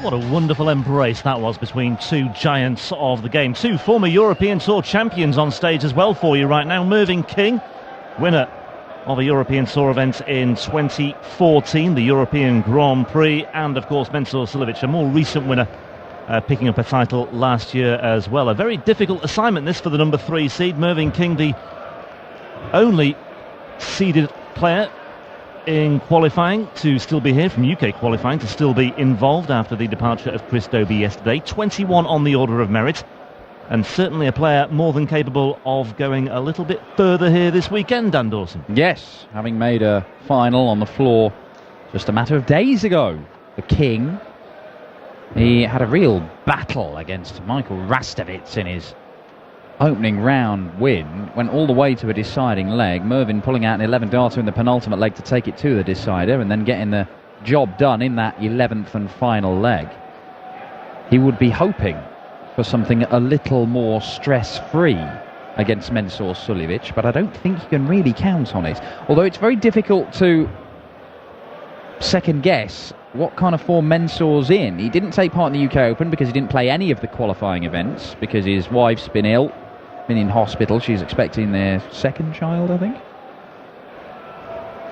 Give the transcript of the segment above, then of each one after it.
What a wonderful embrace that was between two giants of the game. Two former European Tour champions on stage as well for you right now. Mervyn King, winner of a European Tour event in 2014, the European Grand Prix, and of course Mensur Suljovic, a more recent winner, picking up a title last year as well. A very difficult assignment this for the number 3 seed. Mervyn King, the only seeded player in qualifying to still be here, from UK qualifying to still be involved after the departure of Chris Dobey yesterday. 21 on the order of merit, and certainly a player more than capable of going a little bit further here this weekend, Dan Dawson. Yes, having made a final on the floor just a matter of days ago. The King, he had a real battle against Michael Rastovic in his opening round win, went all the way to a deciding leg. Mervyn pulling out an 11 darter in the penultimate leg to take it to the decider, and then getting the job done in that 11th and final leg. He would be hoping for something a little more stress-free against Mensur Suljovic, but I don't think you can really count on it. Although it's very difficult to second guess what kind of form Mensur's in. He didn't take part in the UK Open because he didn't play any of the qualifying events, because his wife's been ill, been in hospital. She's expecting their second child, I think.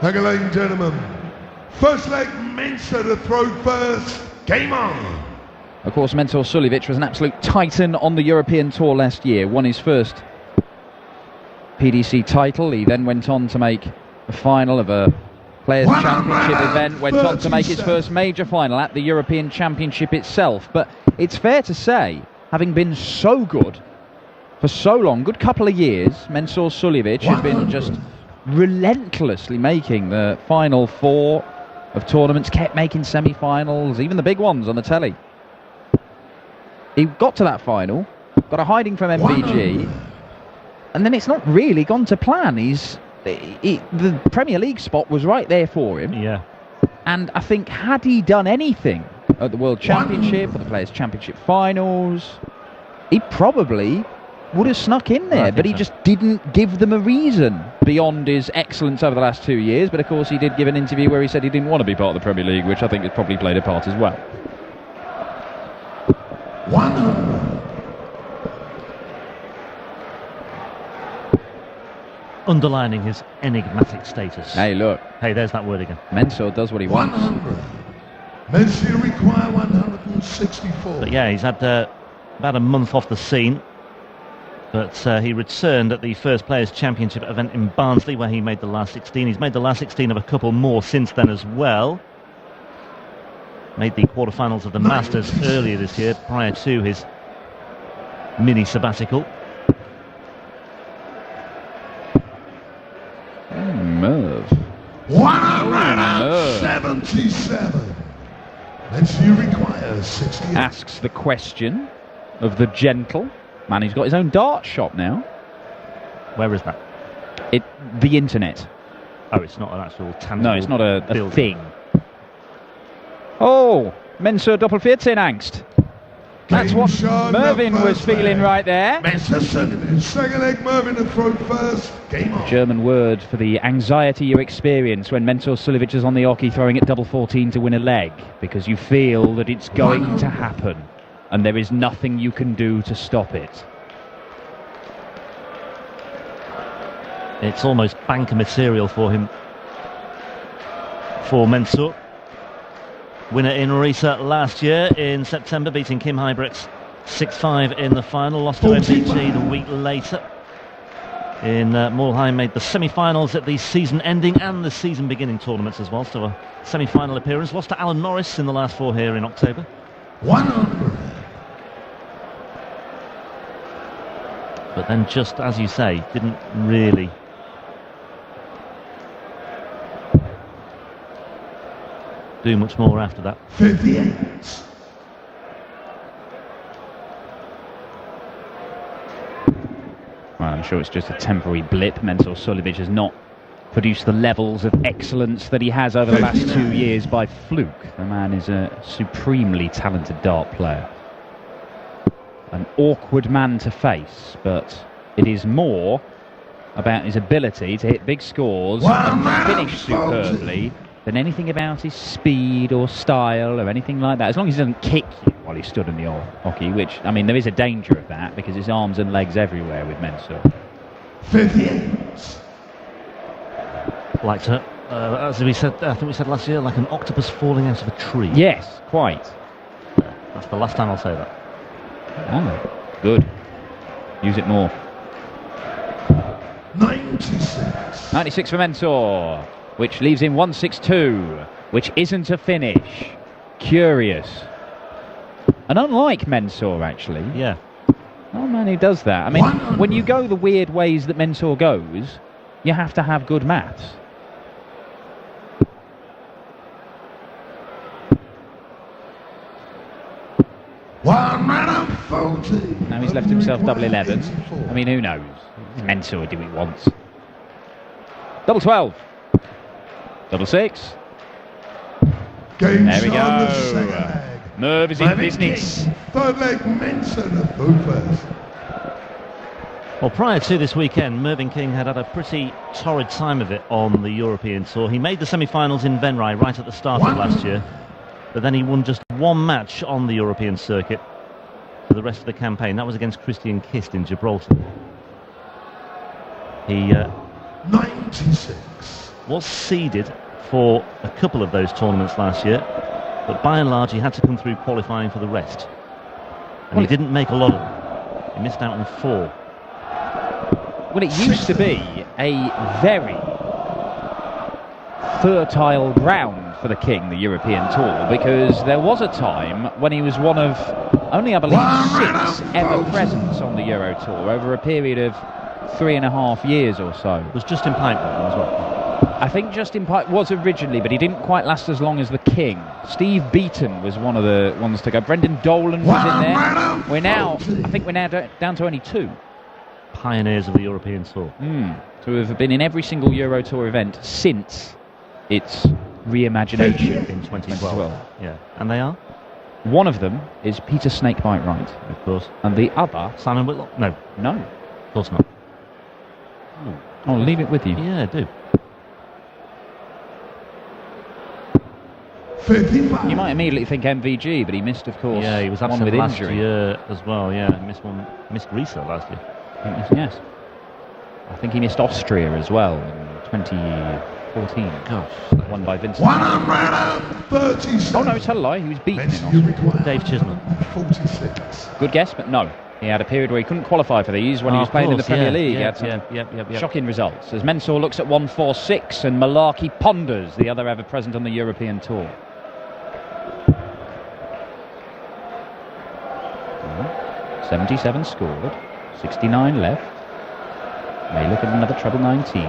Okay, ladies and gentlemen, first leg, Mensur to throw first. Game on. Of course, Mensur Suljovic was an absolute titan on the European Tour last year. Won his first PDC title. He then went on to make a final of a Players' Championship event, went on to make his first major final at the European Championship itself. But it's fair to say, having been so good for so long, good couple of years, Mensur Suljovic has been just relentlessly making the final 4 of tournaments, kept making semi-finals, even the big ones on the telly. He got to that final, got a hiding from MVG, and then it's not really gone to plan. The Premier League spot was right there for him. Yeah. And I think had he done anything at the World Championship or the Players' Championship finals, he probably would have snuck in there, but he just didn't give them a reason beyond his excellence over the last 2 years. But of course he did give an interview where he said he didn't want to be part of the Premier League, which I think has probably played a part as well. Underlining his enigmatic status. Hey, look. Hey, there's that word again. Mensur does what he wants. 100. Mensur require 164. But yeah, he's had about a month off the scene. But he returned at the first Players' Championship event in Barnsley, where he made the last 16. He's made the last 16 of a couple more since then as well. Made the quarterfinals of the Masters earlier this year, prior to his mini sabbatical. Merv. 177. Mensur requires 60. Asks the question of the gentle man who's got his own dart shop now. Where is that? The internet. Oh, it's not an actual tangible. No, it's not a building. thing. Oh, Mensur Doppelvierzehn Angst. That's what Mervyn was feeling right there. Second leg, Mervyn to throw first. Game on. German word for the anxiety you experience when Mensur Suljovic is on the oche throwing at double 14 to win a leg, because you feel that it's going to happen and there is nothing you can do to stop it. It's almost banker material for him, for Mensur. Winner in Riesa last year in September, beating Kim Huybrechts 6-5 in the final. Lost to MVG the week later. In Mulheim, made the semi-finals at the season-ending and the season-beginning tournaments as well. So a semi-final appearance. Lost to Alan Morris in the last 4 here in October. 100. But then, just as you say, didn't really do much more after that. 58. Well, I'm sure it's just a temporary blip. Mensur Suljovic has not produced the levels of excellence that he has over the last 2 years by fluke. The man is a supremely talented dart player. An awkward man to face, but it is more about his ability to hit big scores and finish superbly than anything about his speed or style or anything like that. As long as he doesn't kick you while he's stood in the hockey, which, I mean, there is a danger of that because his arms and legs everywhere with Mensur. 58. Like to, as we said, I think we said last year, like an octopus falling out of a tree. Yes, quite. That's the last time I'll say that. Oh, good. Use it more. 96. 96 for Mensur, which leaves him 162, which isn't a finish. Curious. And unlike Mensur, actually. Yeah. Oh man, who does that? I mean, when you go the weird ways that Mensur goes, you have to have good maths. Now he's left himself double 11. I mean, who knows? Mensur will do what he wants. Double 12. Double 6. There we go. Merv is in business. Third leg, Mensur to throw first. Well, prior to this weekend, Mervyn King had a pretty torrid time of it on the European Tour. He made the semi-finals in Venray right at the start of last year, but then he won just one match on the European circuit for the rest of the campaign. That was against Christian Kist in Gibraltar. He 96. was seeded for a couple of those tournaments last year, but by and large he had to come through qualifying for the rest. And he didn't make a lot of them. He missed out on 4. Well, it used to be a very fertile ground for the King, the European Tour, because there was a time when he was one of only, I believe, 6 ever presents on the Euro Tour over a period of 3.5 years or so. It was Justin Pipeline as well. I think Justin Pipe was originally, but he didn't quite last as long as the King. Steve Beaton was one of the ones to go. Brendan Dolan was in there. I think we're now down to only 2. Pioneers of the European Tour. To have been in every single Euro Tour event since its reimagination in 2012. Yeah, and they are? One of them is Peter Snakebite Wright, of course, and the other Simon Whitlock. No, of course not. I'll leave it with you. Yeah, do. 55. You might immediately think MVG, but he missed, of course. Yeah, he was one absent with last injury. year as well. Yeah, he missed Greece last year. Yes, I think he missed Austria as well in 2014. Gosh, won by Vincent. 137. Oh no, tell a lie. He was beaten in Austria. Dave Chisholm. 46. Good guess, but no. He had a period where he couldn't qualify for these when he was playing in the Premier League. He had some shocking results. As Mensur looks at 146 and Malarkey ponders, the other ever present on the European Tour. Oh, 77 scored, 69 left. May look at another treble 19.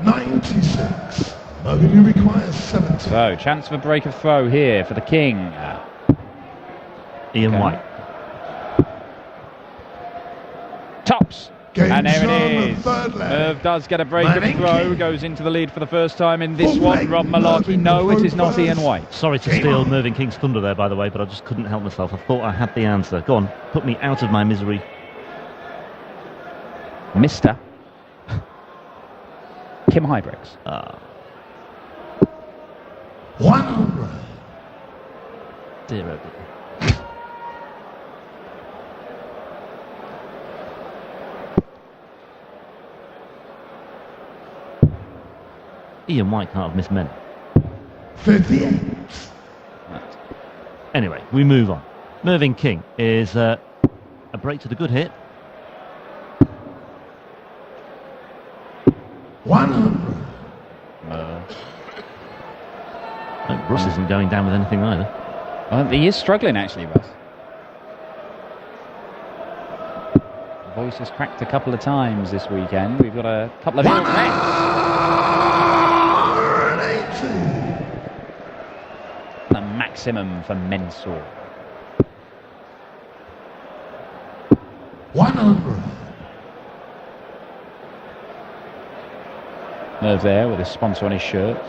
96. Mervyn requires 70. So, chance for break of throw here for the King. Ian White. Tops. And there it is. Merv Merv does get a break of throw, goes into the lead for the first time in this one. Rob Malarkey, no, it is not Ian White. Sorry to steal Mervyn King's thunder there, by the way, but I just couldn't help myself. I thought I had the answer. Go on, put me out of my misery. Mr. Kim Huybrechts. 100. Dear, oh dear. Ian White can't have missed many. 58. Anyway, we move on. Mervyn King is a break to the good hit. 100. Russ isn't going down with anything either. He is struggling actually, Russ. The voice has cracked a couple of times this weekend. We've got a couple of ill the maximum for Mensur. 100. Merv there with his sponsor on his shirt.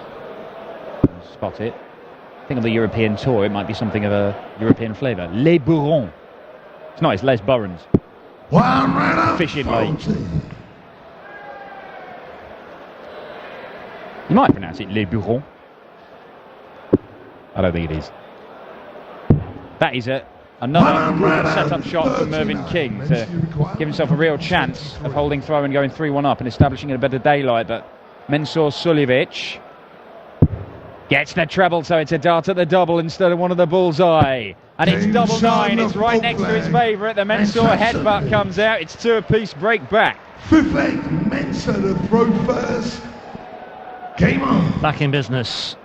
Spot it. I think on the European Tour it might be something of a European flavour. Les Bourons. It's not, it's Les Burons. Fishing lake. You might pronounce it Le Buron. I don't think it is. That is another set-up shot from Mervyn King to give himself a real chance of holding throw and going 3-1 up and establishing a better daylight. But Mensur Suljovic gets the treble, so it's a dart at the double instead of one of the bullseye. And it's double nine. It's right next to his favourite. The Mensur headbutt comes out. It's 2-apiece break back. Fifth leg, Mensur to throw first. Game on. Back in business.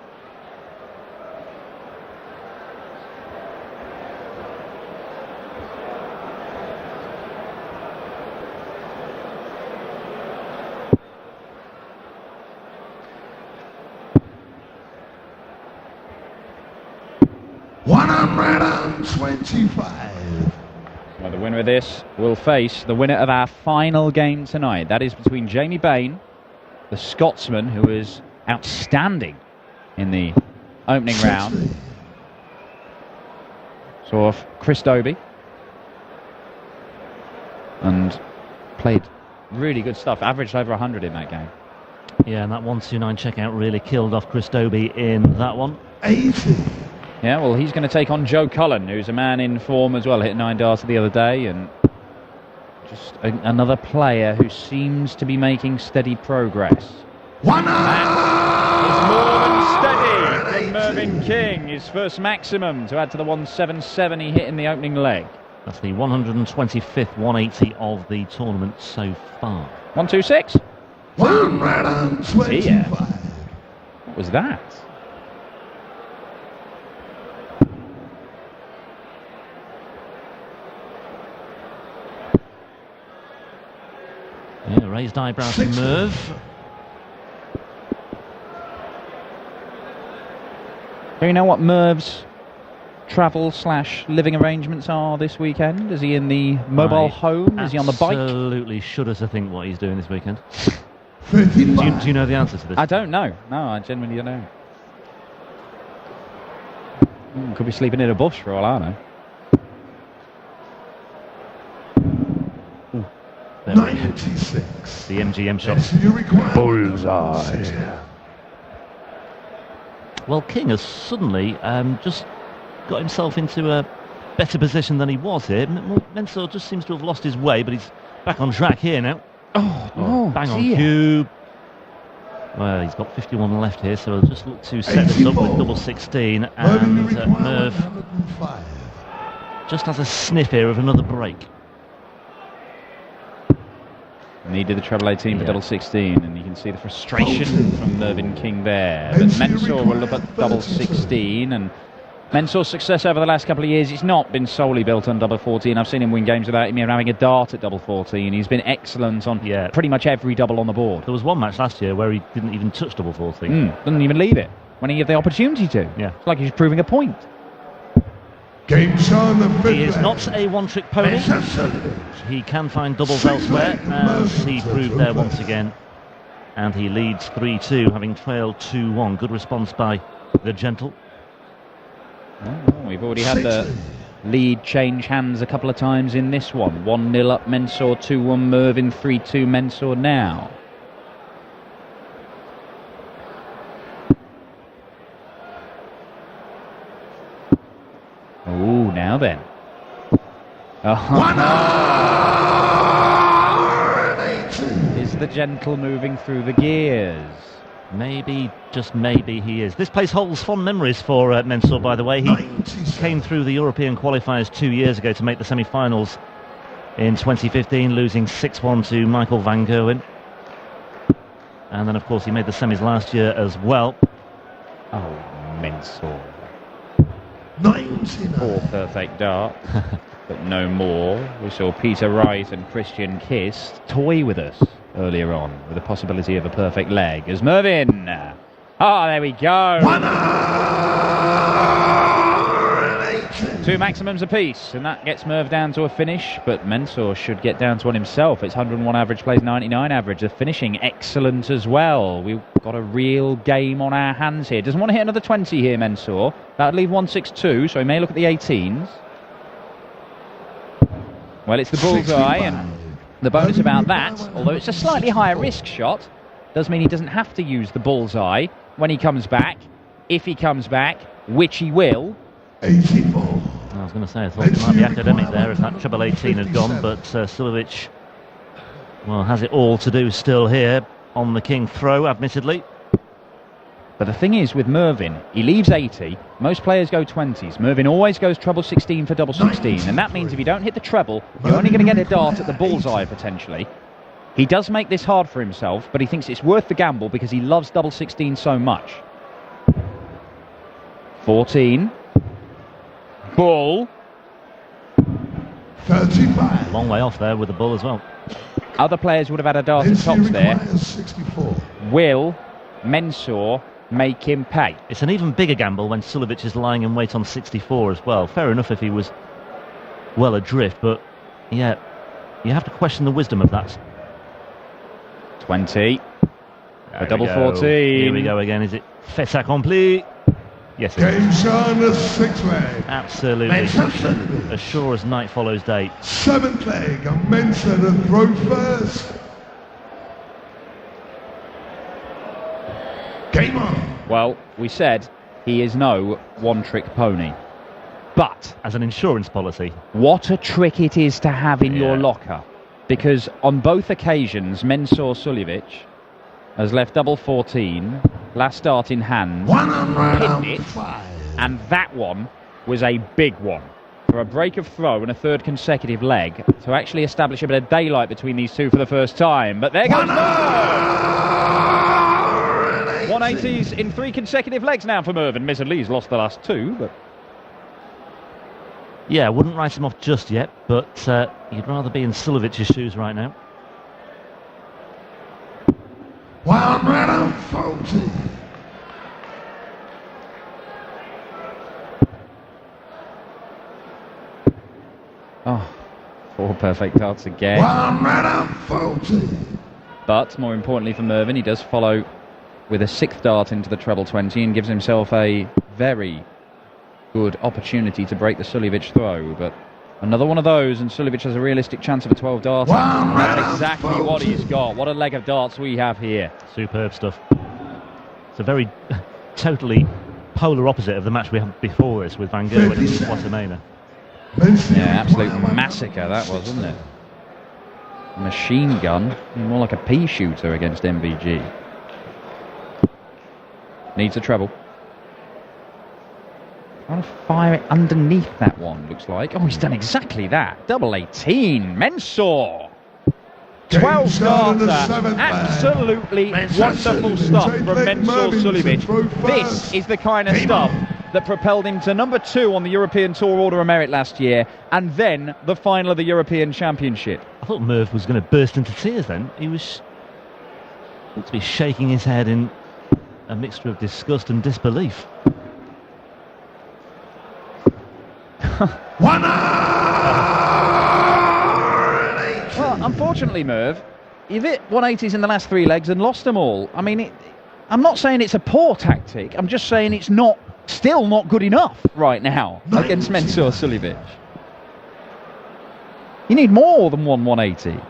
$125. Well, the winner of this will face the winner of our final game tonight. That is between Jamie Bain, the Scotsman, who is outstanding in the opening round. Saw off Chris Dobie and played really good stuff. Averaged over 100 in that game. Yeah, and that 129 checkout really killed off Chris Dobie in that one. 80. Yeah, well, he's going to take on Joe Cullen, who's a man in form as well. Hit 9 darts the other day, and just another player who seems to be making steady progress. That is more than steady from Mervyn King, his first maximum to add to the 177 he hit in the opening leg. That's the 125th 180 of the tournament so far. 126. 125. Yeah. What was that? Yeah, raised eyebrows from Merv. Do you know what Merv's travel/living arrangements are this weekend? Is he in the mobile home? Is he on the bike? Absolutely shudder to think what he's doing this weekend. 35. Do you know the answer to this? I don't know. No, I genuinely don't know. Could be sleeping in a bush for all I know. 96. The MGM shot. Bullseye. Well, King has suddenly just got himself into a better position than he was here. Mensur just seems to have lost his way, but he's back on track here now. Oh, bang on cue. Well, he's got 51 left here, so he'll just look to set this up with double 16. And Merv just has a sniff here of another break. Needed the treble 18 for double 16, and you can see the frustration from Mervyn King there. But Mensur will look at double 16, and Mensur's success over the last couple of years, it's not been solely built on double 14. I've seen him win games without him even having a dart at double 14. He's been excellent on pretty much every double on the board. There was one match last year where he didn't even touch double 14. Doesn't even leave it when he had the opportunity to. Yeah. It's like he's proving a point. Game shown the fifth. He is not a one-trick pony. He can find doubles elsewhere, as he proved there once again. And he leads 3-2, having trailed 2-1. Good response by the gentle. Oh, we've already had the lead change hands a couple of times in this one. 1-0 up Mensur, 2-1 Mervyn, 3-2 Mensur now. Oh, now then. Is the gentle moving through the gears? Maybe, just maybe he is. This place holds fond memories for Mensur, by the way. He came through the European qualifiers 2 years ago to make the semi-finals in 2015, losing 6-1 to Michael van Gerwen. And then, of course, he made the semis last year as well. Oh, Mensur. 99. 4 perfect dart, but no more. We saw Peter Wright and Christian Kiss toy with us earlier on with the possibility of a perfect leg as Mervyn. There we go. 2 maximums apiece, and that gets Merv down to a finish, but Mensur should get down to one himself. It's 101 average, plays 99 average. The finishing excellent as well. We've got a real game on our hands here. Doesn't want to hit another 20 here, Mensur. That would leave 162, so he may look at the 18s. Well, it's the bullseye, and the bonus about that, although it's a slightly higher risk shot, does mean he doesn't have to use the bullseye when he comes back. If he comes back, which he will. 84. I was going to say, I thought it might be academic there if that treble 18 had gone, but Suljovic, well, has it all to do still here on the king throw, admittedly. But the thing is, with Mervyn, he leaves 80. Most players go 20s. Mervyn always goes treble 16 for double 16, and that means if you don't hit the treble, you're only going to get a dart at the bullseye, potentially. He does make this hard for himself, but he thinks it's worth the gamble because he loves double 16 so much. 14. Bull. 35. Long way off there with the bull as well. Other players would have had a dart at tops there. 64. Will Mensur make him pay? It's an even bigger gamble when Suljovic is lying in wait on 64 as well. Fair enough if he was well adrift, but yeah, you have to question the wisdom of that. 20. A double There we go. 14. Here we go again. Is it fait accompli? Yes, it is. Game's on the 6th leg. Absolutely. Mensur Suljovic. As sure as night follows day. 7th leg. And Mensur to throw first. Game on. Well, we said he is no one-trick pony. But As an insurance policy. what a trick it is to have in your locker. Because on both occasions, Mensur Suljovic has left double 14, last start in hand, pinned it, 105. and that one was a big one. For a break of throw and a third consecutive leg, to actually establish a bit of daylight between these two for the first time. But there goes Mervyn! 180s in 3 consecutive legs now for Mervyn. Admittedly, he's lost the last 2, but... Yeah, I wouldn't write him off just yet, but you'd rather be in Suljovic's shoes right now. 140. Oh, 4 perfect darts again. 140. But more importantly for Mervyn, he does follow with a 6th dart into the treble 20 and gives himself a very good opportunity to break the Suljovic throw. But another one of those, and Suljovic has a realistic chance of a 12 dart. That's exactly what he's got. What a leg of darts we have here. Superb stuff. It's a very totally polar opposite of the match we had before this with Van Gerwen and Watermena. Yeah, absolute massacre that was, wasn't it? Machine gun, more like a pea shooter against MVG. Needs a treble. Trying to fire it underneath that one, looks like. Oh, he's done exactly that. Double 18. Mensur. 12 darter. Absolutely wonderful stuff from Mensur Suljovic. This is the kind of stuff that propelled him to number 2 on the European Tour Order of Merit last year, and then the final of the European Championship. I thought Merv was going to burst into tears then. He was looked to be shaking his head in a mixture of disgust and disbelief. Well, unfortunately, Merv, you've hit 180s in the last 3 legs and lost them all. I mean, I'm not saying it's a poor tactic. I'm just saying it's still not good enough right now against Mensur Suljovic. You need more than 180.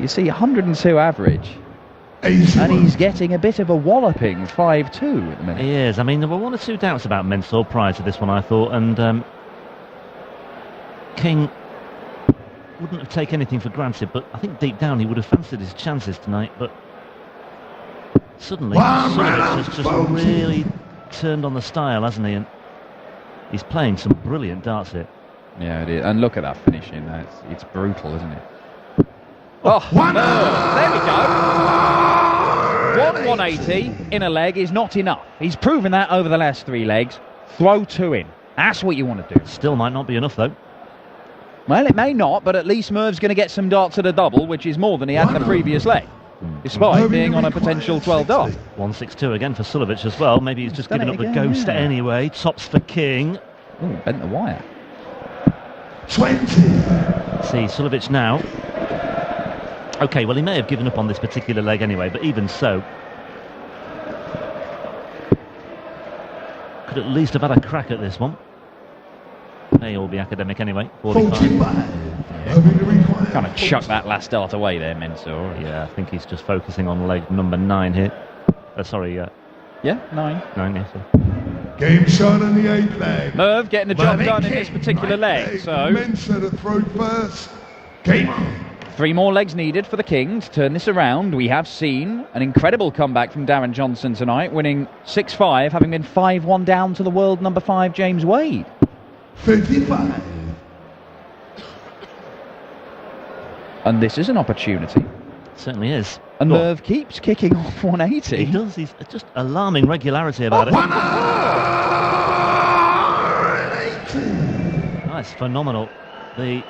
You see, 102 average. And he's getting a bit of a walloping, 5-2 at the minute. He is. I mean, there were 1 or 2 doubts about Mensur prior to this one, I thought, and King wouldn't have taken anything for granted, but I think deep down he would have fancied his chances tonight, but suddenly Suljovic has just really turned on the style, hasn't he? And he's playing some brilliant darts here. Yeah, it is. And look at that finishing. It's brutal, isn't it? Oh, there we go. 180 in a leg is not enough. He's proven that over the last 3 legs. Throw 2 in. That's what you want to do. Still might not be enough, though. Well, it may not, but at least Merv's going to get some darts at a double, which is more than he had in the previous leg, despite being on a potential 12 dart. 162 again for Suljovic as well. Maybe he's just given up the ghost anyway. Tops for King. Ooh, bent the wire. 20. See, Suljovic now. Okay, well, he may have given up on this particular leg anyway, but even so, could at least have had a crack at this one. May all be academic anyway. 45. 45. Mervyn requires Kind of chucked that last dart away there, Mensur. Yeah, I think he's just focusing on leg number 9 here. Yeah, 9. 9, yes. Game shot on the 8th leg. Merv getting the job done in this particular leg. So Mensur to throw first. Game on. 3 more legs needed for the King to turn this around. We have seen an incredible comeback from Darren Johnson tonight, winning 6-5, having been 5-1 down to the world number 5, James Wade. 55. And this is an opportunity. Certainly is. And Merv keeps kicking off 180. He does. He's just alarming regularity about it. 180. Nice, phenomenal. The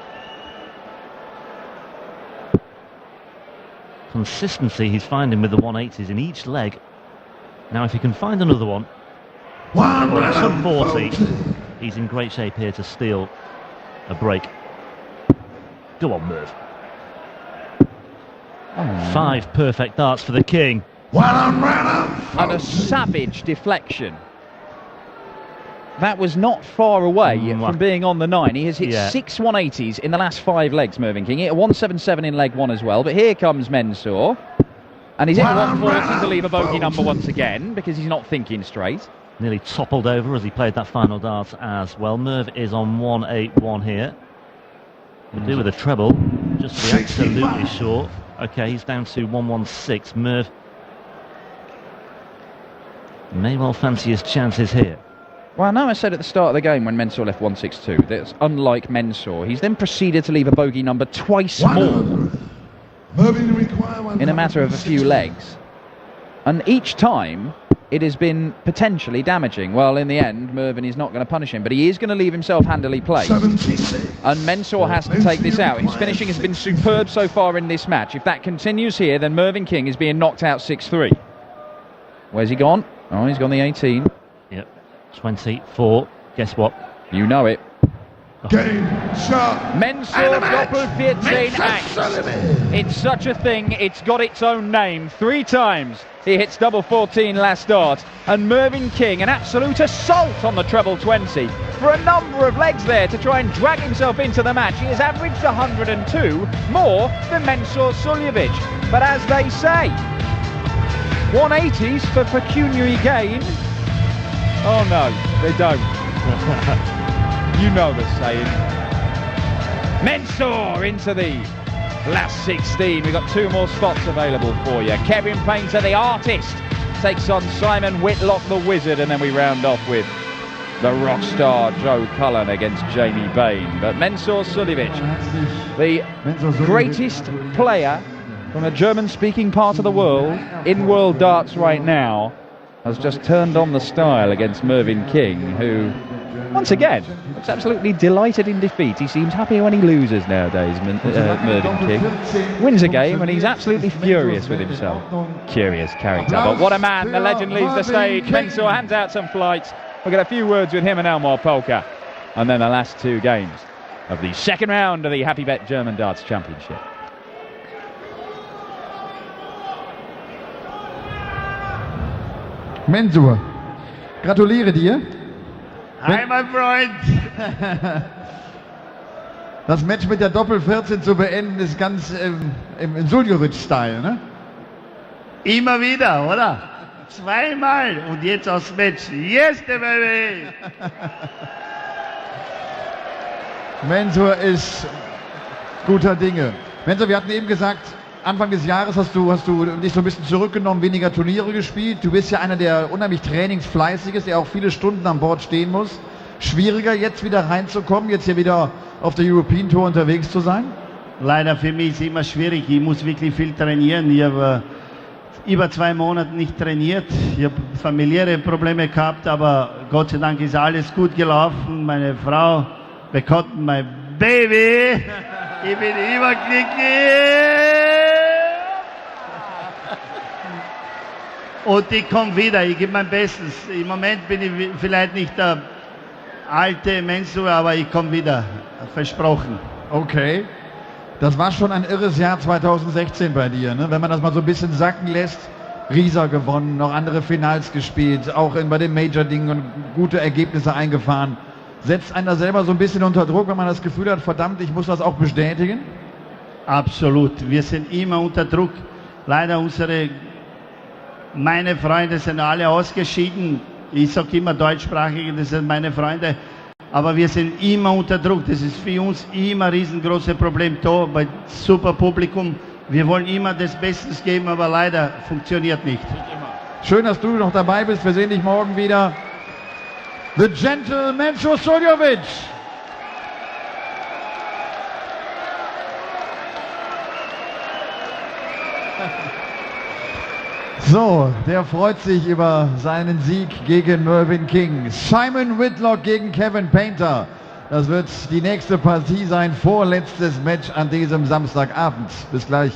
consistency he's finding with the 180s in each leg. Now, if he can find another one, or sub 40, he's in great shape here to steal a break. Go on, Merv. 5 perfect darts for the King. And a savage deflection. That was not far away from being on the 9. He has hit 6 180s in the last 5 legs, Mervyn King. He hit a 177 in leg 1 as well. But here comes Mensur. And he's hit 140 to leave a bogey number once again because he's not thinking straight. Nearly toppled over as he played that final dart as well. Merv is on 181 here. Could do with a treble, just to be absolutely sure. Okay, he's down to 116. Merv may well fancy his chances here. Well, I know I said at the start of the game when Mensur left 162 that's unlike Mensur. He's then proceeded to leave a bogey number twice more in a matter of a few legs. And each time it has been potentially damaging. Well, in the end, Mervyn is not going to punish him, but he is going to leave himself handily placed. And Mensur has to take this out. His finishing has been superb so far in this match. If that continues here, then Mervyn King is being knocked out 6-3. Where's he gone? Oh, he's gone the 18. Yep, 24. Guess what? You know it. Game shot. Mensur Doppel 14 Axe. It's such a thing, it's got its own name. 3 times he hits double 14 last start. And Mervyn King, an absolute assault on the treble 20. For a number of legs there to try and drag himself into the match. He has averaged 102, more than Mensur Suljovic. But as they say, 180s for pecuniary gain. Oh no, they don't. You know the saying. Mensur into the last 16. We've got 2 more spots available for you. Kevin Painter, the artist, takes on Simon Whitlock, the wizard, and then we round off with the rock star Joe Cullen against Jamie Bain. But Mensur Suljovic, the greatest player from a German-speaking part of the world in world darts right now, has just turned on the style against Mervyn King, who, once again, looks absolutely delighted in defeat. He seems happy when he loses nowadays, Mervyn King. Wins a game and he's absolutely furious with himself. Curious character, but what a man. The legend leaves the stage. Mensur hands out some flights. We'll get a few words with him and Elmore Polka. And then the last 2 games of the second round of the Happy Bet German Darts Championship. Mensur, gratuliere dir. Hi, mein Freund. Das Match mit der Doppel 14 zu beenden ist ganz im Suljovic-Style, ne? Immer wieder, oder? 2-mal und jetzt aufs Match. Yes, baby! Mensur ist guter Dinge. Mensur, wir hatten eben gesagt, Anfang des Jahres hast du dich so ein bisschen zurückgenommen, weniger Turniere gespielt. Du bist ja einer, der unheimlich trainingsfleißig ist, der auch viele Stunden an Bord stehen muss. Schwieriger jetzt wieder reinzukommen, jetzt hier wieder auf der European Tour unterwegs zu sein? Leider für mich ist es immer schwierig. Ich muss wirklich viel trainieren. Ich habe über 2 Monate nicht trainiert. Ich habe familiäre Probleme gehabt, aber Gott sei Dank ist alles gut gelaufen. Meine Frau bekommt mein Baby. Ich bin überglücklich. Und ich komme wieder, ich gebe mein Bestes. Im Moment bin ich vielleicht nicht der alte Mensur, aber ich komme wieder. Versprochen. Okay. Das war schon ein irres Jahr 2016 bei dir, ne? Wenn man das mal so ein bisschen sacken lässt. Riesa gewonnen, noch andere Finals gespielt, auch bei den Major-Dingen und gute Ergebnisse eingefahren. Setzt einen da selber so ein bisschen unter Druck, wenn man das Gefühl hat, verdammt, ich muss das auch bestätigen? Absolut. Wir sind immer unter Druck. Leider meine Freunde sind alle ausgeschieden. Ich sage immer Deutschsprachige, das sind meine Freunde. Aber wir sind immer unter Druck. Das ist für uns immer ein riesengroßes Problem da bei super Publikum. Wir wollen immer das Beste geben, aber leider funktioniert nicht. Schön, dass du noch dabei bist. Wir sehen dich morgen wieder. The Gentle Mensur Suljovic. So, der freut sich über seinen Sieg gegen Mervyn King. Simon Whitlock gegen Kevin Painter. Das wird die nächste Partie sein, vorletztes Match an diesem Samstagabend. Bis gleich.